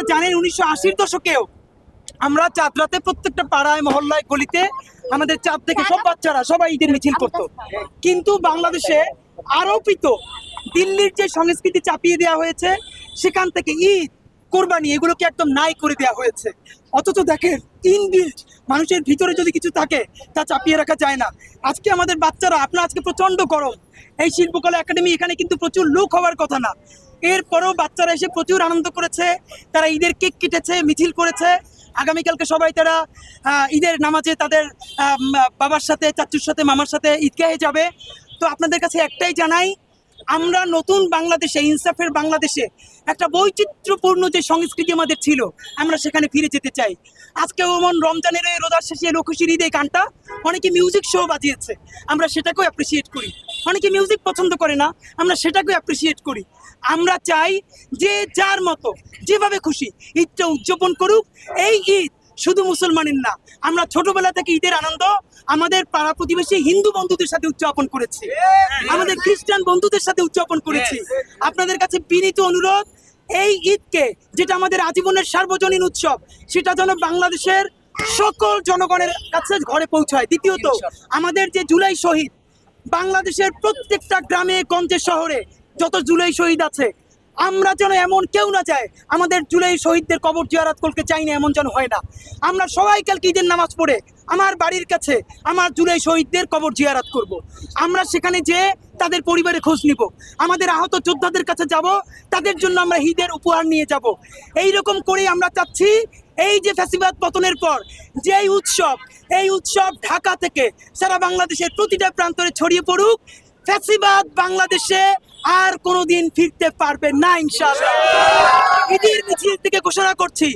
আপনারা জানেন 1980-র দশকেও আমরা চাঁদ রাতে প্রত্যেকটা পাড়ায় মহল্লায় গলিতে আমাদের চাঁদ থেকে সব বাচ্চারা সবাই ঈদের মিছিল করতো। কিন্তু বাংলাদেশে আরোপিত দিল্লির যে সংস্কৃতি চাপিয়ে দেওয়া হয়েছে, সেখান থেকে ঈদ কোরবানি এগুলোকে একদম নাই করে দেওয়া হয়েছে। অথচ দেখেন ইনবিল্ট মানুষের ভিতরে যদি কিছু থাকে তা চাপিয়ে রাখা যায় না। আজকে আমাদের বাচ্চারা, আপনার আজকে প্রচন্ড গরম, এই শিল্পকলা একাডেমি এখানে কিন্তু প্রচুর লোক হওয়ার কথা না, এরপরেও বাচ্চারা এসে প্রচুর আনন্দ করেছে। তারা ঈদের কেক কেটেছে, মিছিল করেছে। আগামীকালকে সবাই তারা ঈদের নামাজে তাদের বাবার সাথে, চাচুর সাথে, মামার সাথে ঈদগাহে যাবে। তো আপনাদের কাছে একটাই জানাই, আমরা নতুন বাংলাদেশে, ইনসাফের বাংলাদেশে একটা বৈচিত্র্যপূর্ণ যে সংস্কৃতি আমাদের ছিল, আমরা সেখানে ফিরে যেতে চাই। আজকে ওমন রমজানের এই রোজার শেষে লোকশির ঈদ এই গানটা অনেকে মিউজিক শো বাজিয়েছে, আমরা সেটাকেও অ্যাপ্রিসিয়েট করি। অনেকে মিউজিক পছন্দ করে না, আমরা সেটাকেও অ্যাপ্রিসিয়েট করি। আমরা চাই যে যার মতো যেভাবে খুশি ঈদটা উদযাপন করুক। এই ঈদ শুধু মুসলমানের না, আমরা ছোটবেলা থেকে ঈদের আনন্দ আমাদের পাড়া প্রতিবেশী হিন্দু বন্ধুদের সাথে উদযাপন করেছি, আমাদের খ্রিস্টান বন্ধুদের সাথে উদযাপন করেছি। আপনাদের কাছে বিনীত অনুরোধ, এই ঈদকে যেটা আমাদের আজীবনের সার্বজনীন উৎসব, সেটা যেন বাংলাদেশের সকল জনগণের কাছে ঘরে পৌঁছায়। দ্বিতীয়ত, আমাদের যে জুলাই শহীদ, বাংলাদেশের প্রত্যেকটা গ্রামে গঞ্জে শহরে যত জুলাই শহীদ আছে, আমরা যেন এমন কেউ না যায় আমাদের জুলাই শহীদদের কবর জিয়ারত করতে চাই না, এমন যেন হয় না। আমরা সবাই কালকে ঈদের নামাজ পড়ে আমার বাড়ির কাছে আমার জুলাই শহীদদের কবর জিয়ারত করব। আমরা সেখানে যেয়ে তাদের পরিবারে খোঁজ নিব, আমাদের আহত যোদ্ধাদের কাছে যাব, তাদের জন্য আমরা ঈদের উপহার নিয়ে যাব। এই রকম করে আমরা চাচ্ছি এই যে ফ্যাসিবাদ পতনের পর যে এই উৎসব ঢাকা থেকে সারা বাংলাদেশের প্রতিটা প্রান্তরে ছড়িয়ে পড়ুক। ফ্যাসিবাদ বাংলাদেশে আর কোনোদিন ফিরতে পারবে না ইনশাআল্লাহ। ঈদের মিছিল থেকে ঘোষণা করছি,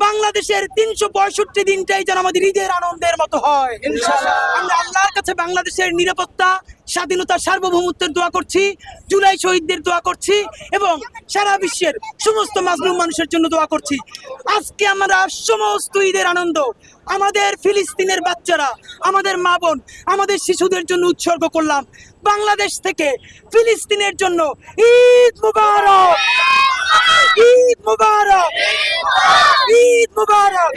বাংলাদেশের 365 দিনটাই যেন আমাদের ঈদের আনন্দের মতো হয় ইনশাআল্লাহ। আমরা আল্লাহর কাছে বাংলাদেশের নিরাপত্তা, স্বাধীনতা, সার্বভৌমত্বের দোয়া করছি, জুলাই শহীদদের দোয়া করছি এবং সারা বিশ্বের সমস্ত মাজলুম মানুষের জন্য দোয়া করছি। আজকে আমরা সমস্ত ঈদের আনন্দ আমাদের ফিলিস্তিনের বাচ্চারা, আমাদের মা বোন, আমাদের শিশুদের জন্য উৎসর্গ করলাম। বাংলাদেশ থেকে ফিলিস্তিনের জন্য ঈদ মুবারক, ঈদ মুবারক, ঈদ মুবারক।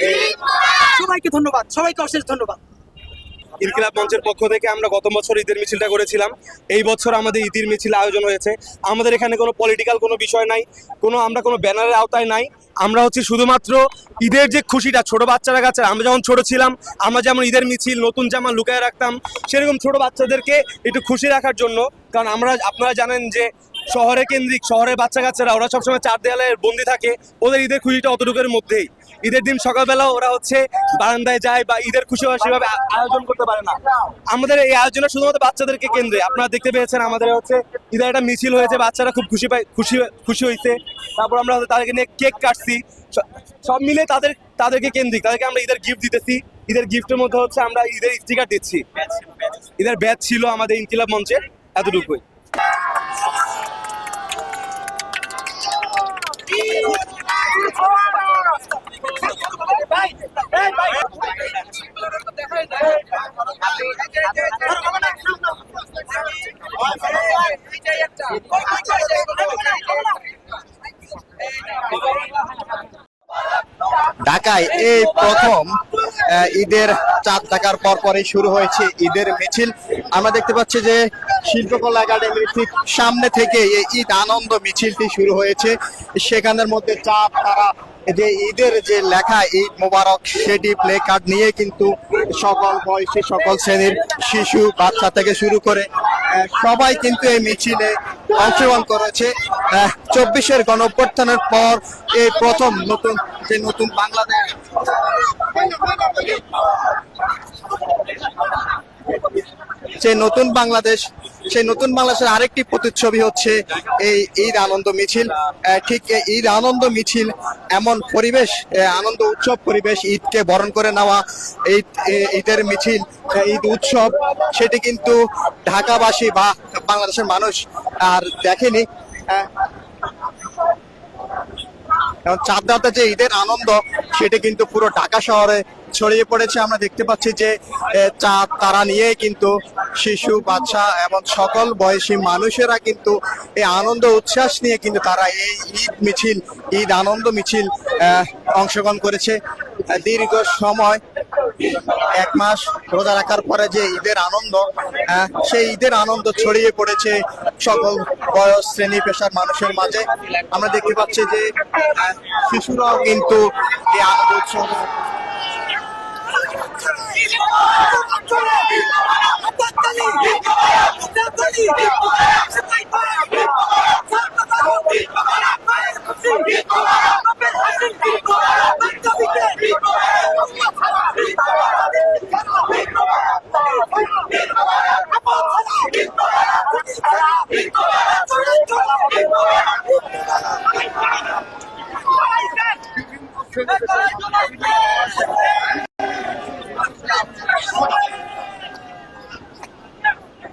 সবাইকে ধন্যবাদ, সবাইকে অশেষ ধন্যবাদ। ইনকিলাব মঞ্চের পক্ষ থেকে আমরা গত বছর ঈদের মিছিলটা করেছিলাম। এই বছর আমাদের ঈদের মিছিল আয়োজন হয়েছে। আমাদের এখানে কোনো পলিটিক্যাল কোনো বিষয় নাই, আমরা কোনো ব্যানারের আওতায় নাই। আমরা হচ্ছে শুধুমাত্র ঈদের যে খুশিটা ছোট বাচ্চারা কাছে, আমরা যখন ছোট ছিলাম আমরা যেমন ঈদের মিছিল নতুন জামা লুকায় রাখতাম, সেরকম ছোট বাচ্চাদেরকে একটু খুশি রাখার জন্য। কারণ আপনারা জানেন যে শহরের বাচ্চা কাচ্চারা ওরা সবসময় চার দেয়ালে বন্দি থাকে, ওদের ঈদের খুশিটা অতটুকুর মধ্যেই। ঈদের দিন সকালবেলা ওরা হচ্ছে বারান্দায় যায় বা ঈদের খুশি সেভাবে আয়োজন করতে পারে না। আমাদের এই আয়োজনে শুধুমাত্র বাচ্চাদেরকে কেন্দ্রে, আপনারা দেখতে পেয়েছেন আমাদের হচ্ছে ঈদের একটা মিছিল হয়েছে, বাচ্চারা খুব খুশি হয়েছে। তারপর আমরা তাদেরকে নিয়ে কেক কাটছি, সব মিলে তাদেরকে কেন্দ্রিক, তাদেরকে আমরা ঈদের গিফট দিতেছি। ঈদের গিফটের মধ্যে হচ্ছে আমরা ঈদের স্টিকার দিচ্ছি। ঈদের ব্যাচ ছিল আমাদের ইনকিলাব মঞ্চের, এতটুকুই। ঢাকায় এই প্রথম ঈদের চাঁদ দেখার পরই শুরু হয়েছে ঈদের মিছিল। আমরা দেখতে পাচ্ছি যে শিল্পকলা একাডেমির ঠিক সামনে থেকে এই ঈদ আনন্দ মিছিলটি শুরু হয়েছে। সেখানের মধ্যে চাঁদ তারা যে ঈদের যে লেখা ঈদ মোবারক, সেটি প্লে কার্ড নিয়ে কিন্তু সকল বয়সী, সকল শ্রেণীর শিশু, বাচ্চা থেকে শুরু করে সবাই কিন্তু এই মিছিলে অংশগ্রহণ করেছে। 24-এর গণঅভ্যুত্থানের পর এই প্রথম নতুন বাংলাদেশ, সেই নতুন বাংলাদেশের আরেকটি প্রতিচ্ছবি হচ্ছে এই ঈদ আনন্দ মিছিল। ঠিক ঈদ আনন্দ মিছিল এমন পরিবেশ, আনন্দ উৎসব পরিবেশ, ঈদকে বরণ করে নেওয়া ঈদের মিছিল, ঈদ উৎসব, সেটি কিন্তু ঢাকাবাসী বা বাংলাদেশের মানুষ আর দেখেনি। এবং চাঁদ রাতে যে ঈদের আনন্দ সেটা কিন্তু পুরো ঢাকা শহরে ছড়িয়ে পড়েছে। আমরা দেখতে পাচ্ছি যে চাঁদ তারা নিয়ে কিন্তু শিশু, বাচ্চা এবং সকল বয়সী মানুষেরা কিন্তু এই আনন্দ উচ্ছ্বাস নিয়ে কিন্তু তারা এই ঈদ আনন্দ মিছিল অংশগ্রহণ করেছে। দীর্ঘ সময় 1 মাস রোজা রাখার পরে যে ঈদের আনন্দ, সেই ঈদের আনন্দ ছড়িয়ে পড়েছে সকল বয়স, শ্রেণী পেশার মানুষের মাঝে। আমরা দেখতে পাচ্ছি যে শিশুরাও কিন্তু এই আনন্দ উৎসব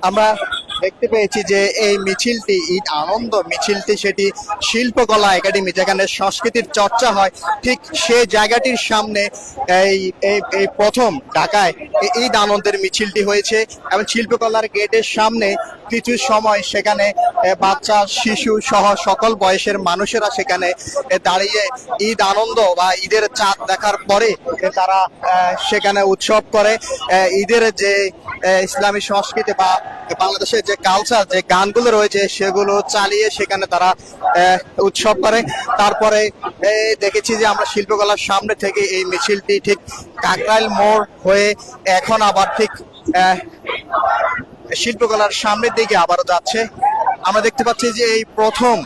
আমরা দেখতে পেয়েছি যে এই মিছিলটি, ঈদ আনন্দ মিছিলটি, সেটি শিল্পকলা একাডেমি যেখানে সংস্কৃতির চর্চা হয়, ঠিক সেই জায়গাটির সামনে এই প্রথম ঢাকায় ঈদ আনন্দের মিছিলটি হয়েছে। এবং শিল্পকলার গেটের সামনে কিছু সময় সেখানে বাচ্চা, শিশু সহ সকল বয়সের মানুষেরা সেখানে দাঁড়িয়ে ঈদ আনন্দ বা ঈদের চাঁদ দেখার পরে তারা সেখানে উৎসব করে। ঈদের যে ইসলামী সংস্কৃতি বা বাংলাদেশের যে কালচার, যে গানগুলো রয়েছে সেগুলো চালিয়ে সেখানে তারা উৎসব করে। তারপরে দেখেছি যে আমরা শিল্পকলার সামনে থেকে এই মিছিলটি ঠিক কাকরাইল মোড় হয়ে এখন আবার ঠিক শিল্পকলার সামনের দিকে আবারও যাচ্ছে। আমরা দেখতে পাচ্ছি যে এই প্রথম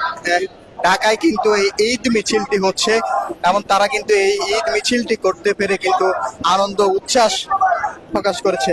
ঢাকায় কিন্তু এই ঈদ মিছিলটি হচ্ছে এবং তারা কিন্তু এই ঈদ মিছিলটি করতে পেরে কিন্তু আনন্দ উচ্ছ্বাস প্রকাশ করেছে।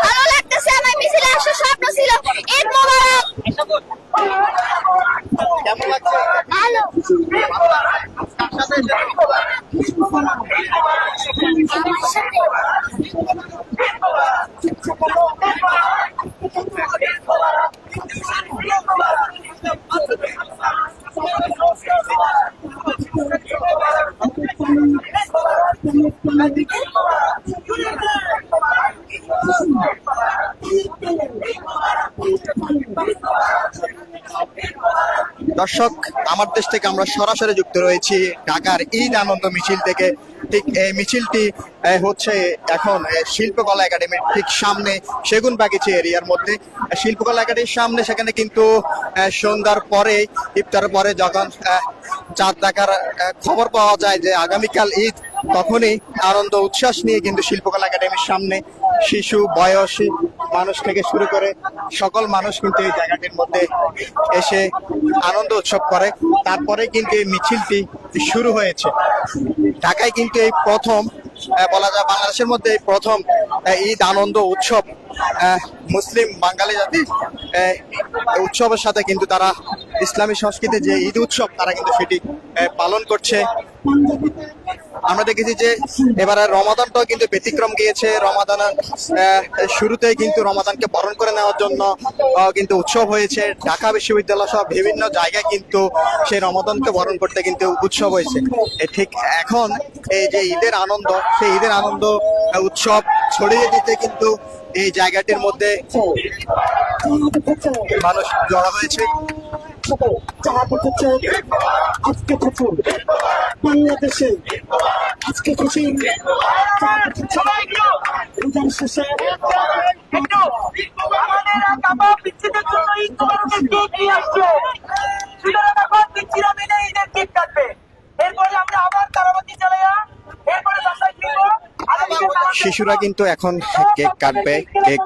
ভালো লাগতেছে, আমার মিছিলে আসার স্বপ্ন ছিল। ঈদ মোবারক। কেমন লাগছে? ভালো। দর্শক, আমার দেশ থেকে আমরা সরাসরি যুক্ত রয়েছি ঢাকার ঈদ আনন্দ মিছিল থেকে। ঠিক এই মিছিলটি হচ্ছে এখন শিল্পকলা একাডেমির ঠিক সামনে সেগুনবাগিচা এরিয়ার মধ্যে। শিল্পকলা একাডেমির সামনে সেখানে কিন্তু সন্ধ্যার পরে, ইফতারের পরে যখন চাঁদ দেখার খবর পাওয়া যায় যে আগামীকাল ঈদ, তখনই আনন্দ উচ্ছ্বাস নিয়ে কিন্তু শিল্পকলা একাডেমির সামনে শিশু, বয়সী মানুষ থেকে শুরু করে সকল মানুষ কিন্তু এই জায়গাটির মধ্যে এসে আনন্দ উৎসব করে। তারপরে কিন্তু এই মিছিলটি শুরু হয়েছে। ঢাকায় কিন্তু এই প্রথম বলা যায় বাংলাদেশের মধ্যে এই প্রথম ঈদ আনন্দ উৎসব। মুসলিম বাঙালি জাতির উৎসবের সাথে কিন্তু তারা ইসলামী সংস্কৃতির যে ঈদ উৎসব তারা কিন্তু সেটি পালন করছে। আমরা দেখেছি যে এবারে রমাদানটাও কিন্তু ব্যতিক্রম গিয়েছে। রমাদানের শুরুতেই কিন্তু রমাদানকে বরণ করে নেওয়ার জন্য কিন্তু উৎসব হয়েছে। ঢাকা বিশ্ববিদ্যালয় সহ বিভিন্ন জায়গায় কিন্তু সেই রমাদানকে বরণ করতে কিন্তু উৎসব হয়েছে। ঠিক এখন এই যে ঈদের আনন্দ, সেই ঈদের আনন্দ উৎসব ছড়িয়ে দিতে কিন্তু এই জায়গাটির মধ্যে মানুষ জড়ো হয়েছে। বাংলাদেশে আজকে খুশি রোজার শেষে একটু আমাদের কাবাব বিচ্ছিদের জন্য ঈদ মোবারকের কেক নিয়ে আসছে। সুতরাং এখন বিচ্ছিরা মিলে ঈদের কেক কাটবে। এরপরে আমরা আবার তারাবাতি জ্বালাইয়া এরপরে বাসায় ফিরবো। শিশুরা কিন্তু এখন কেক কাটবে, কেক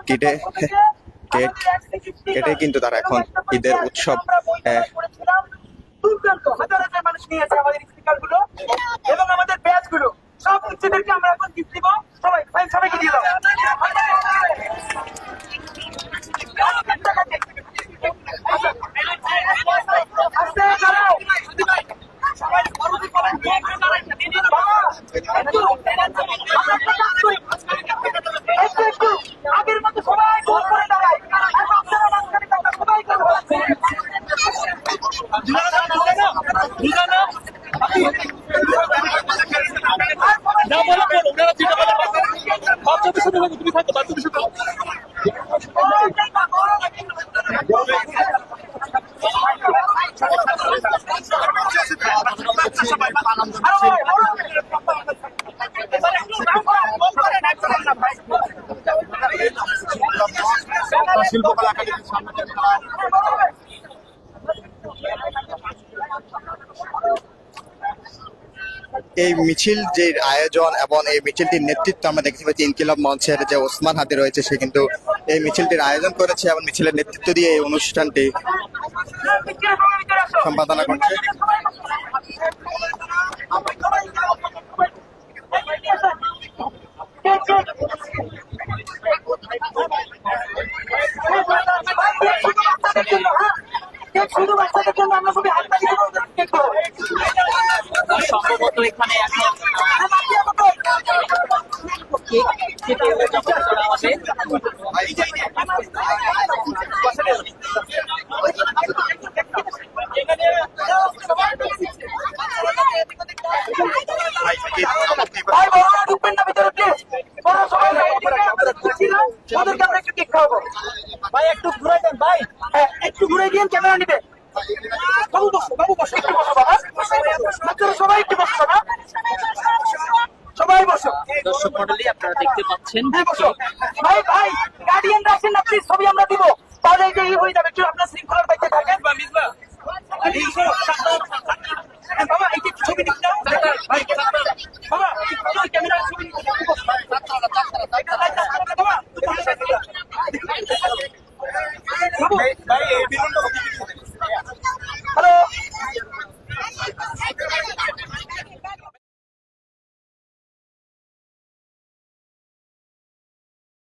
কেটে কিন্তু তারা এখন ঈদের উৎসব দুর্দান্ত হাজার হাজার মানুষ নিয়েছে আমাদের স্পিকার গুলো এবং আমাদের ব্যাচ গুলো সব বাচ্চাদেরকে আমরা এখন গিফট দিব। সবাইকে দিয়ে দাও। আস্তে দাঁড়াও। একটু আগের মতো সবাই গোল করে দাঁড়ায়। সবাই শিল্পকলা একাডেমির সামনে থেকে তারা এই মিছিল যে আয়োজন এবং এই মিছিলটির নেতৃত্ব আমরা দেখতে পাচ্ছি ইনকিলাব মঞ্চের যে ওসমান হাদি রয়েছে, সে কিন্তু এই মিছিলটির আয়োজন করেছে এবং মিছিলের নেতৃত্ব দিয়ে এই অনুষ্ঠানটি সম্পাদনা করছে। শুধু বাচ্চাদের জন্য আমরা সবাই হাত তালি দেবো। সম্ভবত এখানে এখন ভাই বড়রা ঢুকবেন না ভিতরে প্লিজ। বড় সবাই ওদেরকে আমরা একটু কেক খাওয়াবো। ভাই একটু ঘুরাই দেন ভাই। হ্যাঁ একটু ঘুরাই দিন, ক্যামেরা নিবে। বাবু বসো, বাবু বসো, একটু বসো বাবা। বাচ্চারা সবাই একটু বসো বাবা, সবাই বসো। দর্শক মণ্ডলী আপনারা দেখতে পাচ্ছেন হ্যাঁ বসো। ভাই ভাই গার্ডিয়ানরা আসেন না প্লিজ, ছবি আমরা দিব। তাহলে এই যে হয়ে যাবে। একটু আপনার শৃঙ্খলার দায়িত্বে থাকেন।